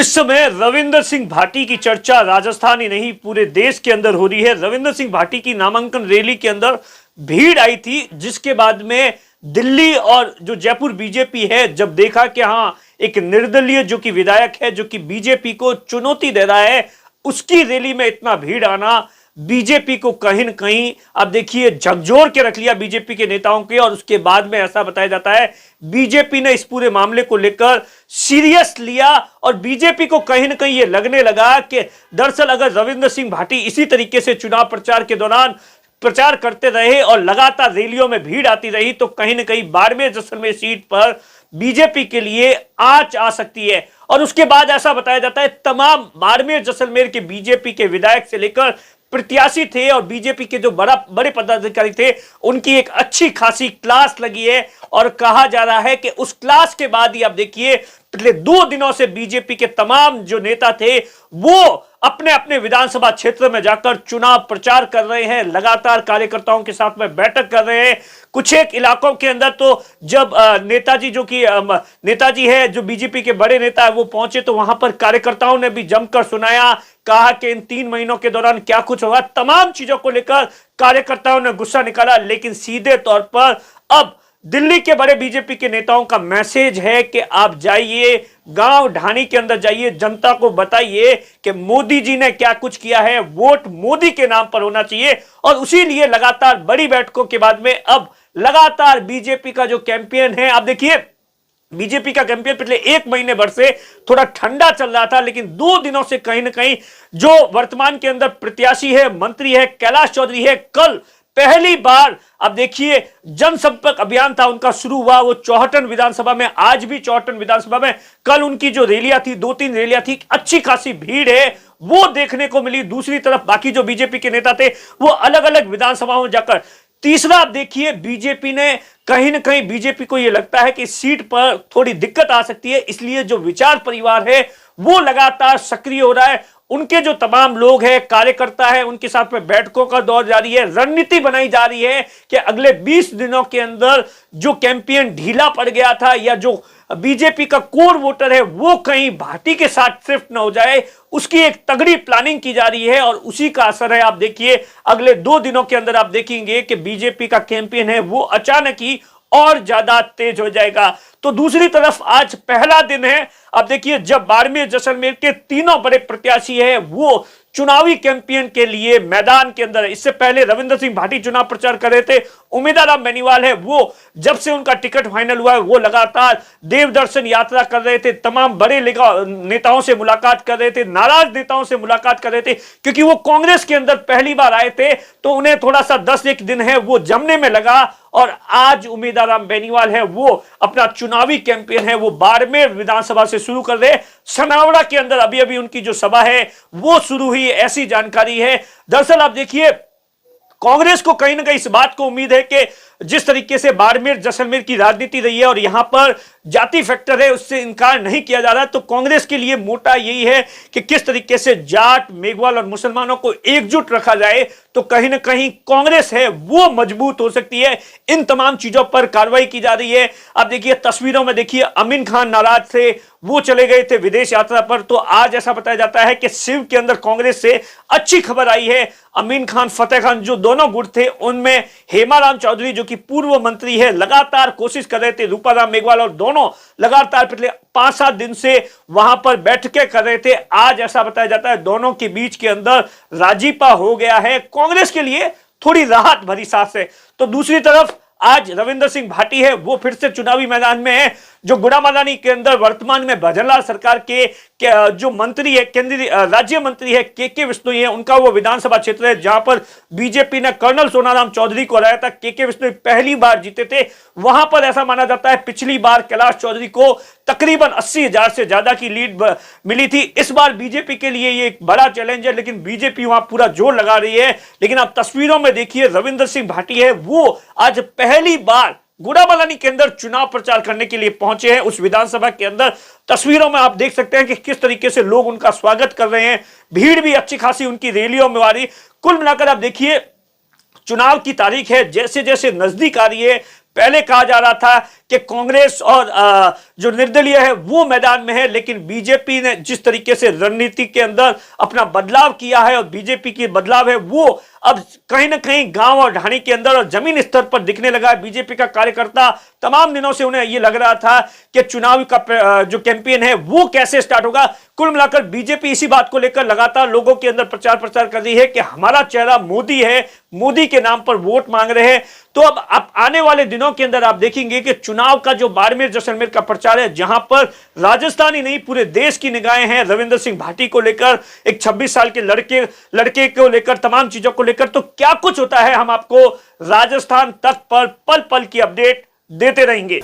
इस समय रविंदर सिंह भाटी की चर्चा राजस्थान ही नहीं पूरे देश के अंदर हो रही है। रविंदर सिंह भाटी की नामांकन रैली के अंदर भीड़ आई थी, जिसके बाद में दिल्ली और जो जयपुर बीजेपी है, जब देखा कि हाँ एक निर्दलीय जो कि विधायक है जो कि बीजेपी को चुनौती दे रहा है, उसकी रैली में इतना भीड़ आना बीजेपी को कहीं न कहीं अब देखिए झकझोर के रख लिया बीजेपी के नेताओं के। और उसके बाद में ऐसा बताया जाता है बीजेपी ने इस पूरे मामले को लेकर सीरियस लिया और बीजेपी को कहीं न कहीं यह लगने लगा कि दरअसल अगर रविंदर सिंह भाटी इसी तरीके से चुनाव प्रचार के दौरान प्रचार करते रहे और लगातार रैलियों में भीड़ आती रही तो कहीं न कहीं बाड़मेर जैसलमेर सीट पर बीजेपी के लिए आंच आ सकती है। और उसके बाद ऐसा बताया जाता है तमाम बाड़मेर जैसलमेर के बीजेपी के विधायक से लेकर प्रत्याशी थे और बीजेपी के जो बड़े पदाधिकारी थे उनकी एक अच्छी खासी क्लास लगी है। और कहा जा रहा है कि उस क्लास के बाद ही आप देखिए पिछले 2 दिनों से बीजेपी के तमाम जो नेता थे वो अपने अपने विधानसभा क्षेत्र में जाकर चुनाव प्रचार कर रहे हैं, लगातार कार्यकर्ताओं के साथ में बैठक कर रहे हैं। कुछ एक इलाकों के अंदर तो जब नेताजी जो कि नेताजी है जो बीजेपी के बड़े नेता है वो पहुंचे तो वहां पर कार्यकर्ताओं ने भी जमकर सुनाया, कहा कि इन 3 महीनों के दौरान क्या कुछ होगा, तमाम चीजों को लेकर कार्यकर्ताओं ने गुस्सा निकाला। लेकिन सीधे तौर पर अब दिल्ली के बड़े बीजेपी के नेताओं का मैसेज है कि आप जाइए गांव ढाणी के अंदर जाइए, जनता को बताइए कि मोदी जी ने क्या कुछ किया है, वोट मोदी के नाम पर होना चाहिए। और उसी लिए लगातार बड़ी बैठकों के बाद में अब लगातार बीजेपी का जो कैंपेन है, आप देखिए बीजेपी का कैंपेन पिछले 1 महीने भर से थोड़ा ठंडा चल रहा था, लेकिन 2 दिनों से कहीं ना कहीं जो वर्तमान के अंदर प्रत्याशी है, मंत्री है, कैलाश चौधरी है, कल पहली बार अब देखिए जनसंपर्क अभियान था उनका शुरू हुआ। वो चौहटन विधानसभा में, आज भी चौहटन विधानसभा में कल उनकी जो रैलियां थी 2-3 रैलियां थी, अच्छी खासी भीड़ है वो देखने को मिली। दूसरी तरफ बाकी जो बीजेपी के नेता थे वो अलग अलग विधानसभाओं में जाकर, तीसरा आप देखिए बीजेपी ने कहीं ना कहीं बीजेपी को यह लगता है कि सीट पर थोड़ी दिक्कत आ सकती है, इसलिए जो विचार परिवार है वो लगातार सक्रिय हो रहा है। उनके जो तमाम लोग हैं, कार्यकर्ता है, उनके साथ में बैठकों का दौर जारी है, रणनीति बनाई जा रही है कि अगले 20 दिनों के अंदर जो कैंपेन ढीला पड़ गया था या जो बीजेपी का कोर वोटर है वो कहीं भाटी के साथ शिफ्ट न हो जाए, उसकी एक तगड़ी प्लानिंग की जा रही है। और उसी का असर है, आप देखिए अगले 2 दिनों के अंदर आप देखेंगे कि बीजेपी का कैंपेन है वो अचानक ही और ज्यादा तेज हो जाएगा। तो दूसरी तरफ आज पहला दिन है, अब देखिए जब बाड़मेर जैसलमेर के तीनों बड़े प्रत्याशी हैं वो चुनावी कैंपेन के लिए मैदान के अंदर। इससे पहले रविंदर सिंह भाटी चुनाव प्रचार कर रहे थे, उमेदराम बेनीवाल है वो जब से उनका टिकट फाइनल हुआ है वो लगातार देवदर्शन यात्रा कर रहे थे, तमाम बड़े नेताओं से मुलाकात कर रहे थे, नाराज नेताओं से मुलाकात कर रहे थे, क्योंकि वो कांग्रेस के अंदर पहली बार आए थे तो उन्हें थोड़ा सा 10-1 दिन है वो जमने में लगा। और आज उमेदराम बेनीवाल है वो अपना चुनावी कैंपेन है वो बाड़मेर विधानसभा से शुरू कर रहे। सनावड़ा के अंदर अभी अभी उनकी जो सभा है वो शुरू हुई, ऐसी जानकारी है। दरअसल आप देखिए कांग्रेस को कहीं ना कहीं इस बात को उम्मीद है कि जिस तरीके से बाड़मेर जैसलमेर की राजनीति रही है और यहां पर जाति फैक्टर है उससे इनकार नहीं किया जा रहा, तो कांग्रेस के लिए मोटा यही है कि किस तरीके से जाट, मेघवाल और मुसलमानों को एकजुट रखा जाए तो कहीं ना कहीं कांग्रेस है वो मजबूत हो सकती है। इन तमाम चीजों पर कार्रवाई की जा रही है। अब देखिए तस्वीरों में देखिए अमीन खान नाराज थे, वो चले गए थे विदेश यात्रा पर, तो आज ऐसा बताया जाता है कि शिव के अंदर कांग्रेस से अच्छी खबर आई है। अमीन खान, फतेह खान जो दोनों गुट थे उनमें हेमाराम चौधरी जो कि पूर्व मंत्री है लगातार कोशिश कर रहे थे, रूपाराम मेघवाल और दोनों लगातार पिछले 5-7 दिन से वहां पर बैठकें कर रहे थे। आज ऐसा बताया जाता है दोनों के बीच के अंदर राजीपा हो गया है, कांग्रेस के लिए थोड़ी राहत भरी सांस है। तो दूसरी तरफ आज रविंदर सिंह भाटी है वो फिर से चुनावी मैदान में है। जो गुड़ामालानी के अंदर वर्तमान में भजनलाल सरकार के जो मंत्री है, केंद्रीय राज्य मंत्री है के विश्नोई है, उनका वो विधानसभा क्षेत्र है जहां पर बीजेपी ने कर्नल सोनाराम चौधरी को हराया था। के विश्नोई पहली बार जीते थे। वहां पर ऐसा माना जाता है पिछली बार कैलाश चौधरी को तकरीबन 80,000 से ज्यादा की लीड मिली थी। इस बार बीजेपी के लिए ये एक बड़ा चैलेंज है, लेकिन बीजेपी वहां पूरा जोर लगा रही है। लेकिन आप तस्वीरों में देखिए रविंदर सिंह भाटी है वो आज पहली बार गुड़ामालानी के अंदर चुनाव प्रचार करने के लिए पहुंचे हैं उस विधानसभा के अंदर। तस्वीरों में आप देख सकते हैं कि किस तरीके से लोग उनका स्वागत कर रहे हैं, भीड़ भी अच्छी खासी उनकी रैलियों में आ रही। कुल मिलाकर आप देखिए चुनाव की तारीख है जैसे जैसे नजदीक आ रही है पहले कहा जा रहा था कि कांग्रेस और जो निर्दलीय है वो मैदान में है, लेकिन बीजेपी ने जिस तरीके से रणनीति के अंदर अपना बदलाव किया है और बीजेपी की बदलाव है वो अब कहीं ना कहीं गांव और ढाणी के अंदर और जमीन स्तर पर दिखने लगा है। बीजेपी का कार्यकर्ता तमाम दिनों से उन्हें यह लग रहा था कि चुनाव का जो कैंपेन है वो कैसे स्टार्ट होगा। कुल मिलाकर बीजेपी इसी बात को लेकर लगातार लोगों के अंदर प्रचार प्रसार कर रही है कि हमारा चेहरा मोदी है, मोदी के नाम पर वोट मांग रहे हैं। तो अब आने वाले दिनों के अंदर आप देखेंगे कि चुनाव का जो बाड़मेर जैसलमेर का प्रचार है, जहां पर राजस्थान ही नहीं पूरे देश की निगाहें हैं रविंद्र सिंह भाटी को लेकर, एक 26 साल के लड़के को लेकर, तमाम चीजों को लेकर। तो क्या कुछ होता है हम आपको राजस्थान तक पर पल पल की अपडेट देते रहेंगे।